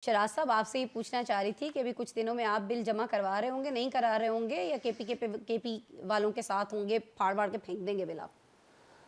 शराज साहब आपसे ये पूछना चाह रही थी कि अभी कुछ दिनों में आप बिल जमा करवा रहे होंगे, नहीं करा रहे होंगे या केपी वालों के साथ होंगे, फाड़-फाड़ के फेंक देंगे बिल आप?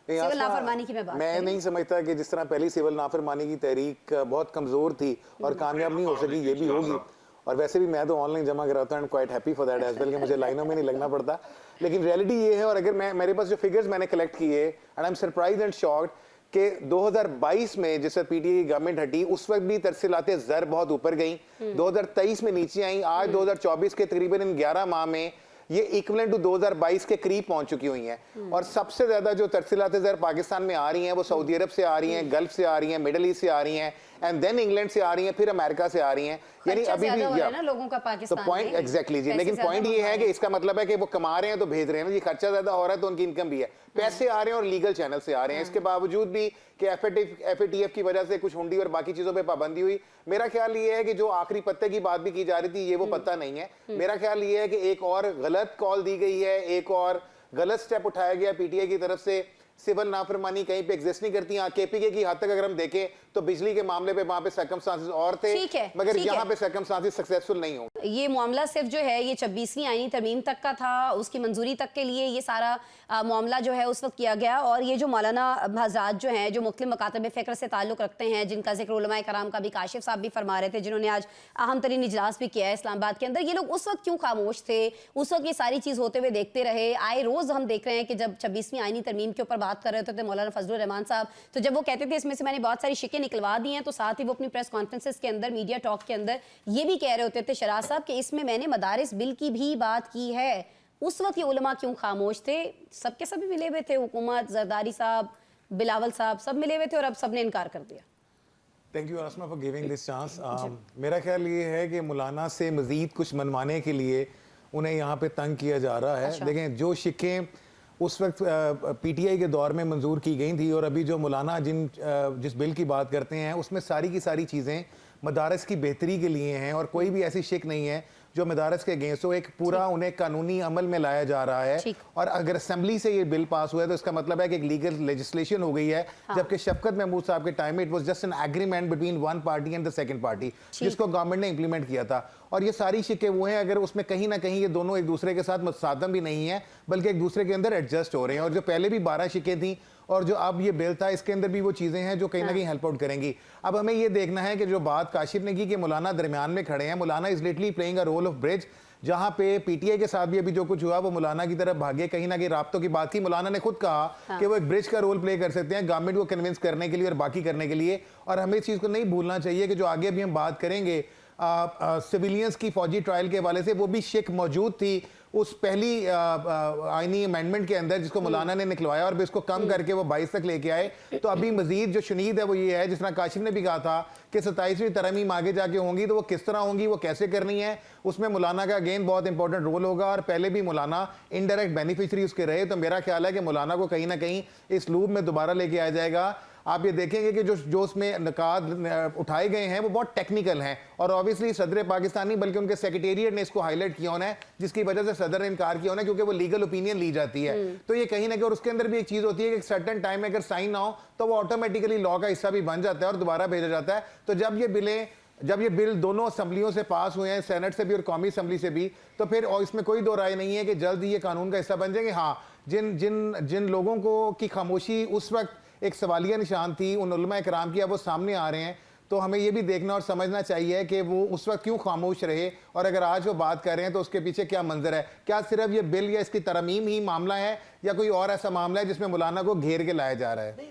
सिविल नाफरमानी की मैं बात कर मैं रही नहीं समझता कि जिस तरह पहली सिविल नाफरमानी की तहरीक बहुत कमजोर थी और कामयाब नहीं हो सकी, ये भी होगी। और वैसे भी मैं तो ऑनलाइन जमा कराता हूँ, quite happy for that as well कि मुझे लाइनों में नहीं लगना पड़ता। लेकिन रियलिटी ये है, और अगर मेरे पास जो फिगर्स मैंने कलेक्ट किए and I am surprised and shocked कि 2022 में जिस वक्त पीटीआई की गवर्नमेंट हटी उस वक्त भी तरसीलाते ज़र बहुत ऊपर गई, 2023 में नीचे आई, आज 2024 के तकरीबन इन 11 माह में ये इक्विवेलेंट टू 2022 के करीब पहुंच चुकी हुई हैं। और सबसे ज्यादा जो तरसीलाते ज़र पाकिस्तान में आ रही हैं वो सऊदी अरब से आ रही हैं, गल्फ से आ रही हैं, मिडल ईस्ट से आ रही हैं, एंड देन इंग्लैंड से आ रही हैं, फिर अमेरिका से आ रही हैं। यानी अभी भी ना लोगों का पाकिस्तान तो पॉइंट एग्जैक्टली जी, लेकिन पॉइंट ये है कि इसका मतलब है कि वो कमा रहे हैं तो भेज रहे हैं ना जी, खर्चा ज्यादा हो रहा है तो उनकी इनकम भी है, पैसे आ रहे हैं और लीगल चैनल से आ रहे हैं। इसके बावजूद भी कि एफएटीएफ की वजह से कुछ हुंडी और बाकी चीजों पे पाबंदी हुई। मेरा ख्याल ये है कि जो आखिरी पत्ते की बात भी की जा रही थी, ये वो पत्ता नहीं है। मेरा ख्याल ये है कि एक और गलत कॉल दी गई है, एक और गलत स्टेप उठाया गया पीटीआई की तरफ से। सिविल नाफरमानी कहीं पे एग्जिस्ट नहीं करती। केपीके की हद तक अगर हम देखें तो बिजली के मामले पे वहां पे सर्कमस्टांसेस और थे, मगर यहाँ पे सर्कमस्टांसेस सक्सेसफुल नहीं हो। ये मामला सिर्फ जो है ये 26वीं आईनी तरमीम तक का था, उसकी मंजूरी तक के लिए ये सारा मामला जो है उस वक्त किया गया। और ये जो मौलाना हज़रात जो हैं जो मुख्तलिफ मकातब फ़िक्र से ताल्लुक़ रखते हैं, जिनका जिक्र उलमाए कराम का भी काशिफ साहब भी फरमा रहे थे, जिन्होंने आज अहम तरीन इजलास भी किया है इस्लामाबाद के अंदर, ये लोग उस वक्त क्यों खामोश थे? उस वक्त ये सारी चीज़ होते हुए देखते रहे। आए रोज़ हम देख रहे हैं कि जब 26वीं आईनी तरमीम के ऊपर बात कर रहे होते थे मौलाना फजलुर रहमान साहब, तो जब वो कहते थे इसमें से मैंने बहुत सारी शिकें निकलवा दी हैं, तो साथ ही वो अपनी प्रेस कॉन्फ्रेंसेस के अंदर, मीडिया टॉक के अंदर ये भी कह रहे होते थे शराज साहब कि इसमें मैंने मदारिस बिल की भी बात की है। उस वक्त ये उलमा क्यों खामोश थे? सबके सभी मिले हुए थे, हुकूमत, जरदारी साहब, बिलावल साहब, सब मिले हुए थे और अब सबने इनकार कर दिया। Thank you Asma for giving this chance. मेरा ख्याल ये है कि मौलाना से मजीद कुछ मनवाने के लिए उन्हें यहाँ पे तंग किया जा रहा है। अच्छा। देखें, जो शिकें उस वक्त पीटीआई के दौर में मंजूर की गई थी और अभी जो मौलाना जिस बिल की बात करते हैं उसमें सारी की सारी चीज़ें मदारस की बेहतरी के लिए हैं और कोई भी ऐसी शिक नहीं है जो मदारस के अगेंस्ट हो। एक पूरा उन्हें कानूनी अमल में लाया जा रहा है। और अगर असेंबली से ये बिल पास हुआ है तो इसका मतलब है कि एक लीगल लेजिस्लेशन हो गई है। हाँ। जबकि शफकत महमूद साहब के टाइम में it was just an agreement between one party and the second party, जिसको गवर्नमेंट ने इंप्लीमेंट किया था। और ये सारी शिकें वो हैं अगर उसमें कहीं ना कहीं ये दोनों एक दूसरे के साथ मुतसादम भी नहीं है बल्कि एक दूसरे के अंदर एडजस्ट हो रहे हैं। और जो पहले भी 12 शिकें थी और जो अब ये बिल था इसके अंदर भी वो चीज़ें हैं जो कहीं ना कहीं हेल्प आउट करेंगी। अब हमें ये देखना है कि जो बात काशिफ ने की कि मौलाना दरमियान में खड़े हैं, मौलाना is literally playing a role of bridge, जहां पे पीटीआई के साथ भी अभी जो कुछ हुआ वो मौलाना की तरफ भागे, कहीं ना कहीं राब्तों की बात की। मौलाना ने खुद कहा कि वो एक ब्रिज का रोल प्ले कर सकते हैं गवर्नमेंट को कन्विंस करने के लिए और बाकी करने के लिए। और हमें इस चीज़ को नहीं भूलना चाहिए कि जो आगे भी हम बात करेंगे सिविलियंस की फौजी ट्रायल के हवाले से, वो भी शिक मौजूद थी उस पहली आईनी अमेंडमेंट के अंदर जिसको मौलाना ने निकलवाया और इसको कम करके वो 22 तक लेके आए। तो अभी मजीद जो शुनीद है वो ये है, जिस तरह काशिफ ने भी कहा था कि 27वीं तरमीम आगे जाके होंगी तो वो किस तरह होंगी, वो कैसे करनी है, उसमें मौलाना का अगेन बहुत इंपॉर्टेंट रोल होगा। और पहले भी मौलाना इनडायरेक्ट बेनिफिशरी उसके रहे, तो मेरा ख्याल है कि मौलाना को कहीं ना कहीं इस लूप में दोबारा लेके आया जाएगा। आप ये देखेंगे कि जो उसमें नकाद उठाए गए हैं वो बहुत टेक्निकल हैं और ऑब्वियसली सदर पाकिस्तान नहीं बल्कि उनके सेक्रेटेरिएट ने इसको हाईलाइट किया होना है, जिसकी वजह से सदर ने इनकार किया होना है, क्योंकि वो लीगल ओपिनियन ली जाती है। तो ये कहीं ना कहीं, और उसके अंदर भी एक चीज होती है कि एक सर्टेन टाइम में अगर साइन ना हो तो वो ऑटोमेटिकली लॉ का हिस्सा भी बन जाता है और दोबारा भेजा जाता है। तो जब ये बिल दोनों असम्बलियों से पास हुए हैं, सेनेट से भी और कौमी असम्बली से भी, तो फिर और इसमें कोई दो राय नहीं है कि जल्द ही ये कानून का हिस्सा बन जाएंगे। हाँ, जिन लोगों को की खामोशी उस वक्त एक सवालिया निशान थी उन उलमा इकराम की, अब वो सामने आ रहे हैं। तो हमें ये भी देखना और समझना चाहिए कि वो उस वक्त क्यों खामोश रहे और अगर आज वो बात कर रहे हैं तो उसके पीछे क्या मंजर है। क्या सिर्फ ये बिल या इसकी तरमीम ही मामला है या कोई और ऐसा मामला है जिसमें मौलाना को घेर के लाया जा रहा है?